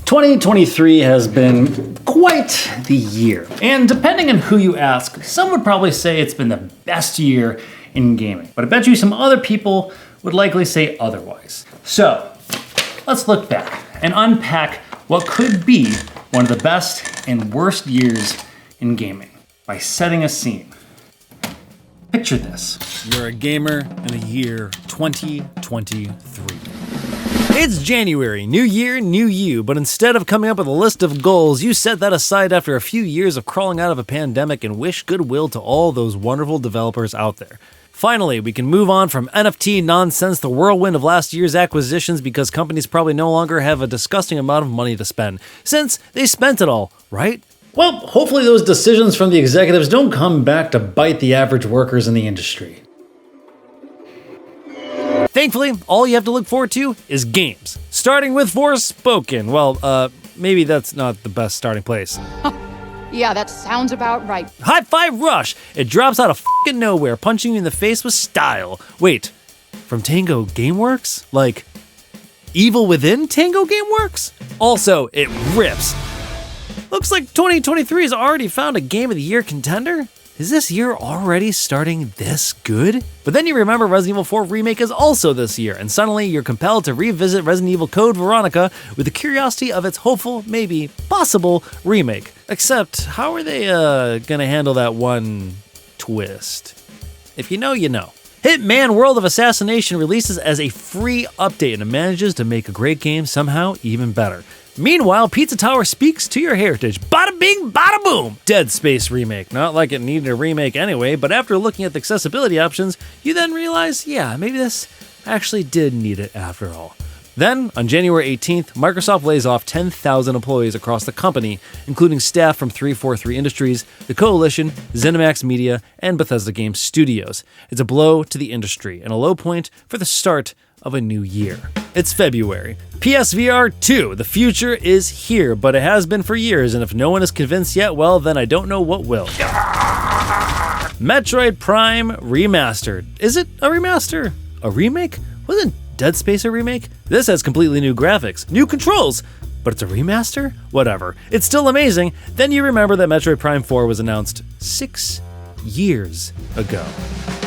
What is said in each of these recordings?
2023 has been quite the year. And depending on who you ask, some would probably say it's been the best year in gaming. But I bet you some other people would likely say otherwise. So, let's look back and unpack what could be one of the best and worst years in gaming by setting a scene. Picture this. You're a gamer in the year 2023. It's January, new year, new you, but instead of coming up with a list of goals, you set that aside after a few years of crawling out of a pandemic and wish goodwill to all those wonderful developers out there. Finally, we can move on from NFT nonsense, the whirlwind of last year's acquisitions, because companies probably no longer have a disgusting amount of money to spend, since they spent it all, right? Well, hopefully those decisions from the executives don't come back to bite the average workers in the industry. Thankfully, all you have to look forward to is games. Starting with Forspoken. Well, maybe that's not the best starting place. Yeah, that sounds about right. Hi-Fi Rush! It drops out of fucking nowhere, punching you in the face with style. Wait, from Tango Gameworks? Like, Evil Within Tango Gameworks? Also, it rips. Looks like 2023 has already found a Game of the Year contender. Is this year already starting this good? But then you remember Resident Evil 4 Remake is also this year, and suddenly you're compelled to revisit Resident Evil Code Veronica with the curiosity of its hopeful, maybe possible remake. Except, how are they gonna handle that one twist? If you know, you know. Hitman World of Assassination releases as a free update, and it manages to make a great game somehow even better. Meanwhile, Pizza Tower speaks to your heritage. Bada bing, bada boom! Dead Space Remake. Not like it needed a remake anyway, but after looking at the accessibility options, you then realize, yeah, maybe this actually did need it after all. Then, on January 18th, Microsoft lays off 10,000 employees across the company, including staff from 343 Industries, the Coalition, ZeniMax Media, and Bethesda Game Studios. It's a blow to the industry and a low point for the start of a new year. It's February. PSVR 2, the future is here, but it has been for years, and if no one is convinced yet, well, then I don't know what will. Metroid Prime Remastered. Is it a remaster? A remake? Wasn't Dead Space a remake? This has completely new graphics, new controls, but it's a remaster? Whatever. It's still amazing. Then you remember that Metroid Prime 4 was announced 6 years ago.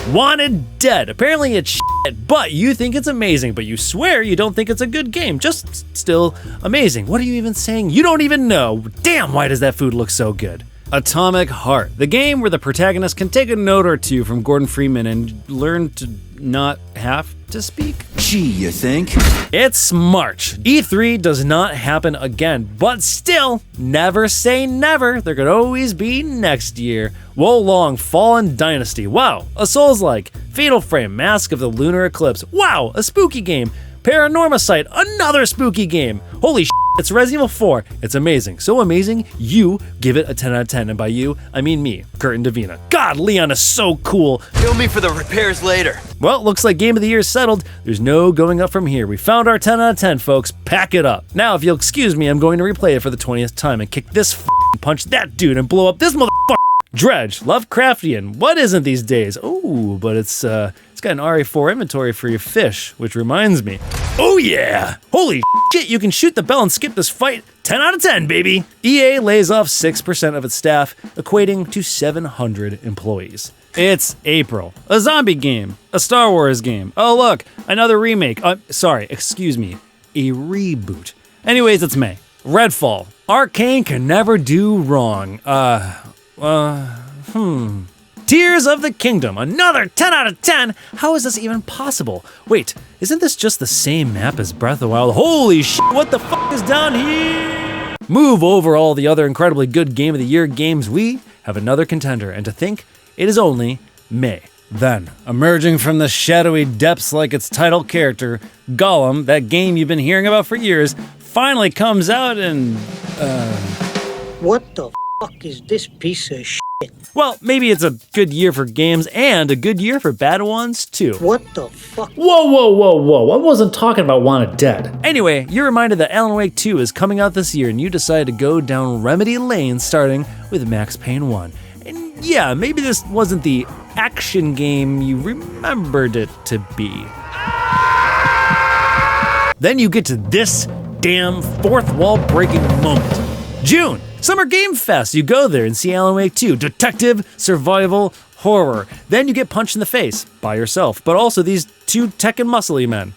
Wanted Dead. Apparently it's shit, but you think it's amazing, but you swear you don't think it's a good game. Just still amazing. What are you even saying? You don't even know. Damn, why does that food look so good? Atomic Heart, the game where the protagonist can take a note or two from Gordon Freeman and learn to not have to speak. Gee, you think? It's March. E3 does not happen again, but still, never say never. There could always be next year. Wolong Fallen Dynasty. Wow, a Souls-like. Fatal Frame, Mask of the Lunar Eclipse. Wow, a spooky game. Paranormasight, another spooky game. Holy shit, it's Resident Evil 4. It's amazing. So amazing, you give it a 10 out of 10. And by you, I mean me, Kurt Indovina. God, Leon is so cool. Bill me for the repairs later. Well, looks like Game of the Year is settled. There's no going up from here. We found our 10 out of 10, folks. Pack it up. Now, if you'll excuse me, I'm going to replay it for the 20th time and kick this punch that dude and blow up this motherfucker. Dredge, Lovecraftian. What isn't these days? Oh, but it's got an RA4 inventory for your fish, which reminds me. Oh yeah! Holy shit, you can shoot the bell and skip this fight. 10 out of 10, baby! EA lays off 6% of its staff, equating to 700 employees. It's April. A zombie game. A Star Wars game. Oh look, another remake. Excuse me. A reboot. Anyways, it's May. Redfall. Arcane can never do wrong. Tears of the Kingdom, another 10 out of 10. How is this even possible? Wait, isn't this just the same map as Breath of the Wild? Holy shit, what the fuck is down here? Move over all the other incredibly good Game of the Year games. We have another contender, and to think it is only May. Then, emerging from the shadowy depths like its title character, Gollum, that game you've been hearing about for years, finally comes out and, What the fuck is this piece of shit? Well, maybe it's a good year for games and a good year for bad ones, too. What the fuck? Whoa. I wasn't talking about Wanted Dead. Anyway, you're reminded that Alan Wake 2 is coming out this year, and you decide to go down Remedy Lane starting with Max Payne 1. And yeah, maybe this wasn't the action game you remembered it to be. Then you get to this damn fourth wall breaking moment. June, Summer Game Fest. You go there and see Alan Wake 2, detective, survival, horror. Then you get punched in the face by yourself, but also these two Tekken muscly men.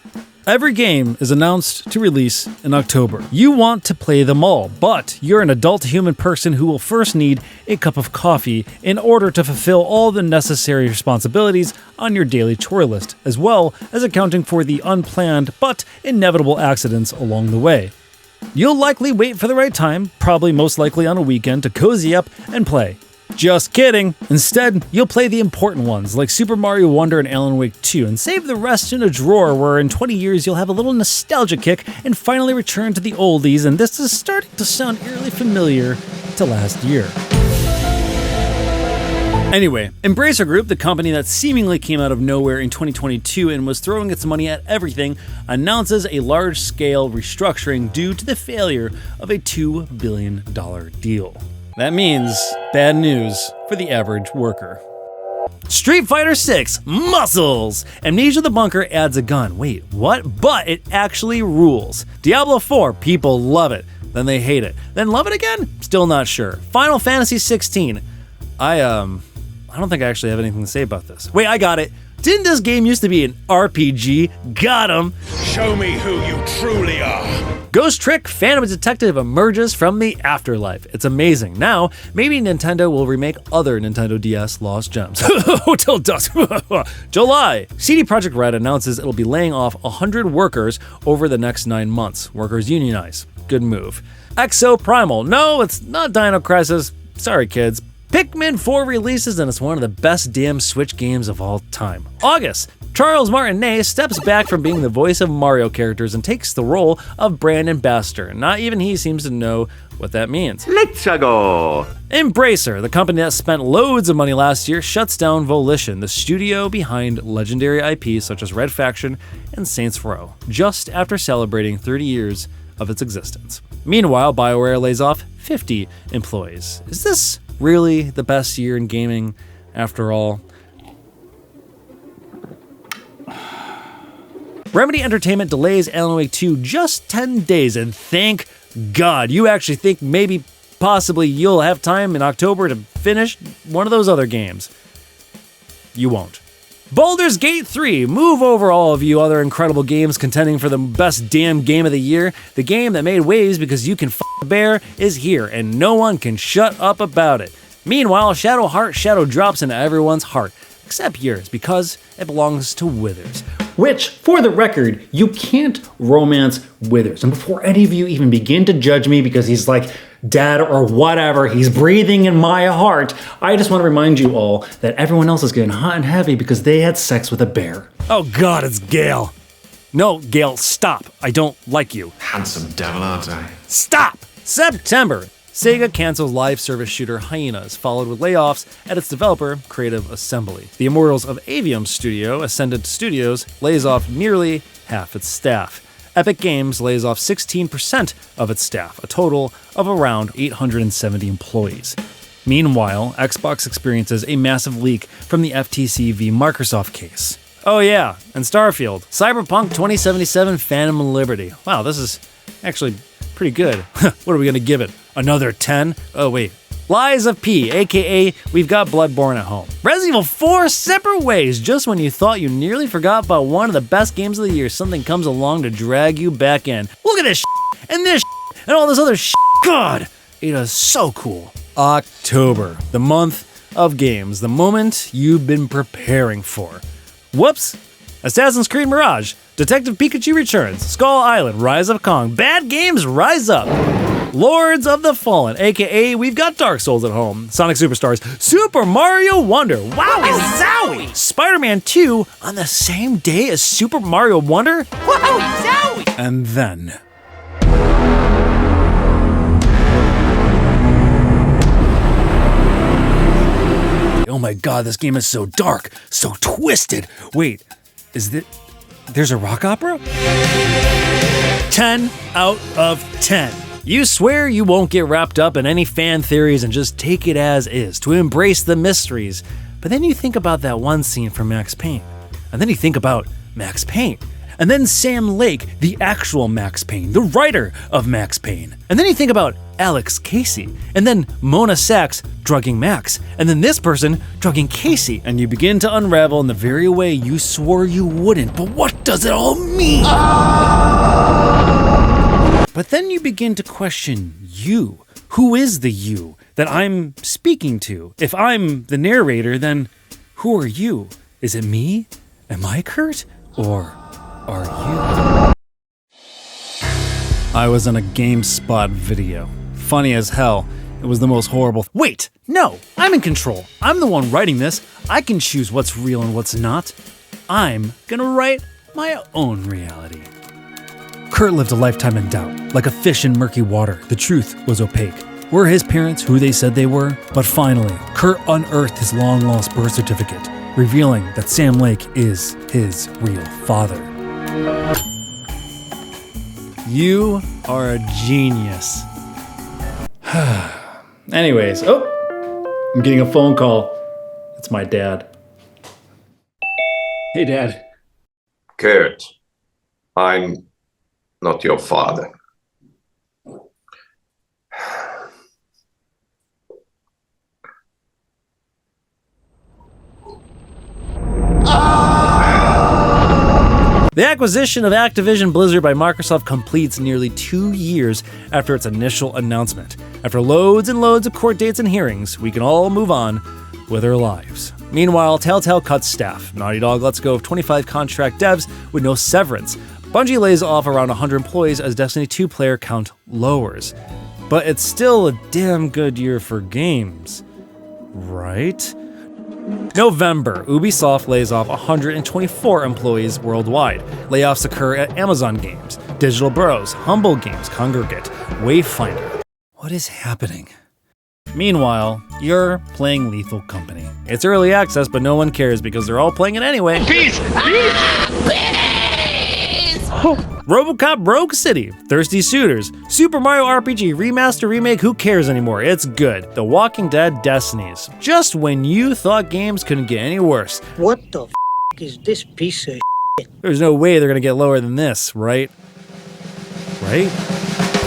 Every game is announced to release in October. You want to play them all, but you're an adult human person who will first need a cup of coffee in order to fulfill all the necessary responsibilities on your daily chore list, as well as accounting for the unplanned but inevitable accidents along the way. You'll likely wait for the right time, probably most likely on a weekend, to cozy up and play. Just kidding. Instead, you'll play the important ones like Super Mario Wonder and Alan Wake 2 and save the rest in a drawer where in 20 years you'll have a little nostalgia kick and finally return to the oldies, and this is starting to sound eerily familiar to last year. Anyway, Embracer Group, the company that seemingly came out of nowhere in 2022 and was throwing its money at everything, announces a large-scale restructuring due to the failure of a $2 billion deal. That means bad news for the average worker. Street Fighter 6 Muscles! Amnesia the Bunker adds a gun. Wait, what? But it actually rules. Diablo 4, people love it. Then they hate it. Then love it again? Still not sure. Final Fantasy 16. I don't think I actually have anything to say about this. Wait, I got it. Didn't this game used to be an RPG? Got him. Show me who you truly are. Ghost Trick Phantom Detective emerges from the afterlife. It's amazing. Now, maybe Nintendo will remake other Nintendo DS Lost Gems. Till dusk. July. CD Projekt Red announces it'll be laying off 100 workers over the next 9 months. Workers unionize. Good move. Exo Primal. No, it's not Dino Crisis. Sorry, kids. Pikmin 4 releases, and it's one of the best damn Switch games of all time. August. Charles Martinet steps back from being the voice of Mario characters and takes the role of brand ambassador. Not even he seems to know what that means. Let's go! Embracer, the company that spent loads of money last year, shuts down Volition, the studio behind legendary IPs such as Red Faction and Saints Row, just after celebrating 30 years of its existence. Meanwhile, BioWare lays off 50 employees. Is this really the best year in gaming after all? Remedy Entertainment delays Alan Wake 2 just 10 days, and thank God. You actually think maybe, possibly, you'll have time in October to finish one of those other games. You won't. Baldur's Gate 3, move over all of you other incredible games contending for the best damn game of the year. The game that made waves because you can f*** a bear is here, and no one can shut up about it. Meanwhile, Shadow Heart Shadow drops into everyone's heart, except yours, because it belongs to Withers. Which, for the record, you can't romance Withers. And before any of you even begin to judge me because he's like dead or whatever, he's breathing in my heart, I just want to remind you all that everyone else is getting hot and heavy because they had sex with a bear. Oh God, it's Gale. No, Gale, stop. I don't like you. Handsome devil, aren't I? Stop! September. Sega cancels live service shooter Hyenas, followed with layoffs at its developer, Creative Assembly. The Immortals of Avium studio, Ascendant Studios, lays off nearly half its staff. Epic Games lays off 16% of its staff, a total of around 870 employees. Meanwhile, Xbox experiences a massive leak from the FTC v. Microsoft case. Oh yeah, and Starfield, Cyberpunk 2077 Phantom Liberty. Wow, this is actually pretty good. What are we gonna give it? Another 10? Oh wait. Lies of P, aka We've Got Bloodborne at Home. Resident Evil 4 Separate Ways. Just when you thought you nearly forgot about one of the best games of the year, something comes along to drag you back in. Look at this shit, and this shit, and all this other shit. God, it is so cool. October, the month of games, the moment you've been preparing for. Whoops. Assassin's Creed Mirage, Detective Pikachu Returns, Skull Island, Rise of Kong, Bad Games Rise Up, Lords of the Fallen, aka We've Got Dark Souls at Home, Sonic Superstars, Super Mario Wonder, Wowie Zowie, Spider-Man 2 on the same day as Super Mario Wonder, Wowie Zowie, and then... Oh my God, this game is so dark, so twisted. Wait, there's a rock opera? 10 out of 10. You swear you won't get wrapped up in any fan theories and just take it as is, to embrace the mysteries. But then you think about that one scene from Max Payne. And then you think about Max Payne. And then Sam Lake, the actual Max Payne, the writer of Max Payne. And then you think about Alex Casey, and then Mona Sachs drugging Max, and then this person drugging Casey, and you begin to unravel in the very way you swore you wouldn't. But what does it all mean? But then you begin to question you. Who is the you that I'm speaking to? If I'm the narrator, then who are you? Is it me? Am I Kurt? Or are you? I was in a GameSpot video. Funny as hell. It was the most horrible. Wait, no, I'm in control. I'm the one writing this. I can choose what's real and what's not. I'm gonna write my own reality. Kurt lived a lifetime in doubt. Like a fish in murky water, the truth was opaque. Were his parents who they said they were? But finally, Kurt unearthed his long-lost birth certificate, revealing that Sam Lake is his real father. You are a genius. Anyways, I'm getting a phone call. It's my dad. Hey, Dad. Kurt, I'm not your father. The acquisition of Activision Blizzard by Microsoft completes nearly 2 years after its initial announcement. After loads and loads of court dates and hearings, we can all move on with our lives. Meanwhile, Telltale cuts staff. Naughty Dog lets go of 25 contract devs with no severance. Bungie lays off around 100 employees as Destiny 2 player count lowers. But it's still a damn good year for games, right? November, Ubisoft lays off 124 employees worldwide. Layoffs occur at Amazon Games, Digital Bros, Humble Games, Congregate, Wayfinder. What is happening? Meanwhile, you're playing Lethal Company. It's early access, but no one cares because they're all playing it anyway. Peace! RoboCop Rogue City, Thirsty Suitors, Super Mario RPG Remaster Remake, who cares anymore? It's good. The Walking Dead Destinies. Just when you thought games couldn't get any worse. What the is this piece of There's no way they're gonna get lower than this, right? Right?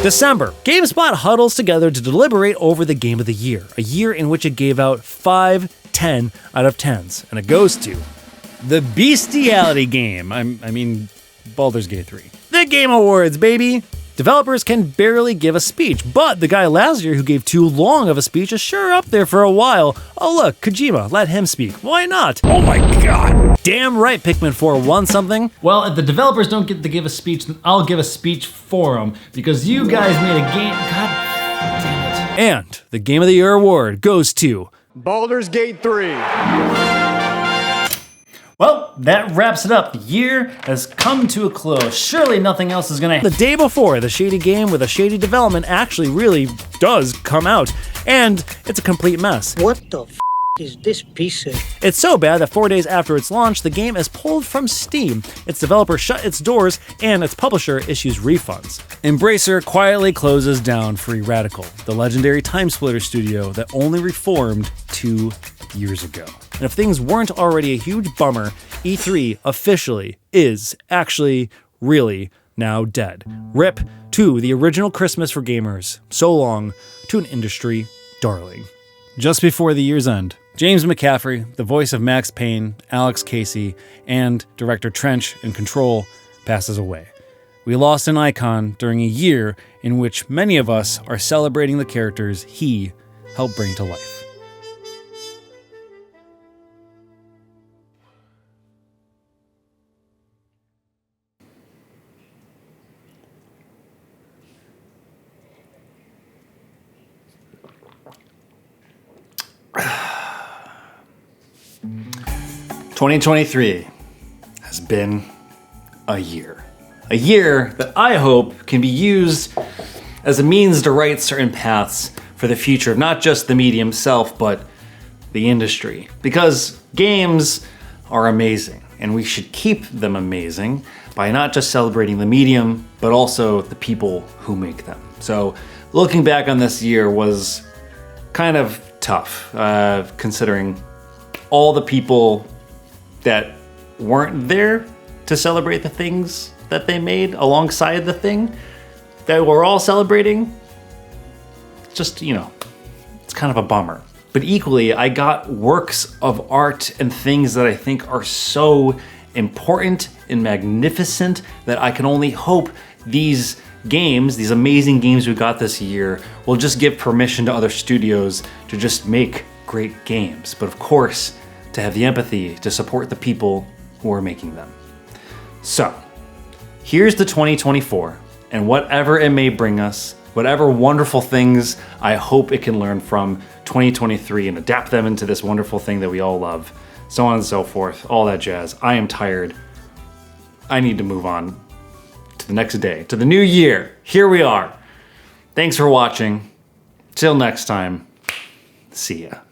December, GameSpot huddles together to deliberate over the game of the year, a year in which it gave out 5 10 out of 10s, and it goes to the Bestiality game. I mean, Baldur's Gate 3. The Game Awards, baby! Developers can barely give a speech, but the guy last year who gave too long of a speech is sure up there for a while. Oh look, Kojima, let him speak. Why not? Oh my god! Damn right Pikmin 4 won something. Well, if the developers don't get to give a speech, then I'll give a speech for them because you guys made a game. God damn it. And the Game of the Year award goes to Baldur's Gate 3. Well, that wraps it up. The year has come to a close. Surely nothing else is gonna. the day before the shady game with a shady development actually really does come out, and it's a complete mess. what the is this piece of It's so bad that 4 days after its launch, the game is pulled from Steam, its developer shut its doors, and its publisher issues refunds. Embracer quietly closes down Free Radical, the legendary time-splitter studio that only reformed 2 years ago. And if things weren't already a huge bummer, E3 officially is actually really now dead. RIP to the original Christmas for gamers. So long to an industry darling. Just before the year's end, James McCaffrey, the voice of Max Payne, Alex Casey, and director Trench in Control, passes away. We lost an icon during a year in which many of us are celebrating the characters he helped bring to life. "2023 has been a year. A year that I hope can be used as a means to write certain paths for the future of not just the medium itself, but the industry. Because games are amazing, and we should keep them amazing by not just celebrating the medium, but also the people who make them. So looking back on this year was kind of tough, considering all the people that weren't there to celebrate the things that they made alongside the thing that we're all celebrating. Just, you know, it's kind of a bummer. But equally, I got works of art and things that I think are so important and magnificent that I can only hope these games, these amazing games we got this year, will just give permission to other studios to just make great games. But of course, to have the empathy to support the people who are making them. So, here's the 2024, and whatever it may bring us, whatever wonderful things I hope it can learn from 2023 and adapt them into this wonderful thing that we all love, so on and so forth, all that jazz. I am tired. I need to move on to the next day, to the new year. Here we are. Thanks for watching. Till next time, see ya.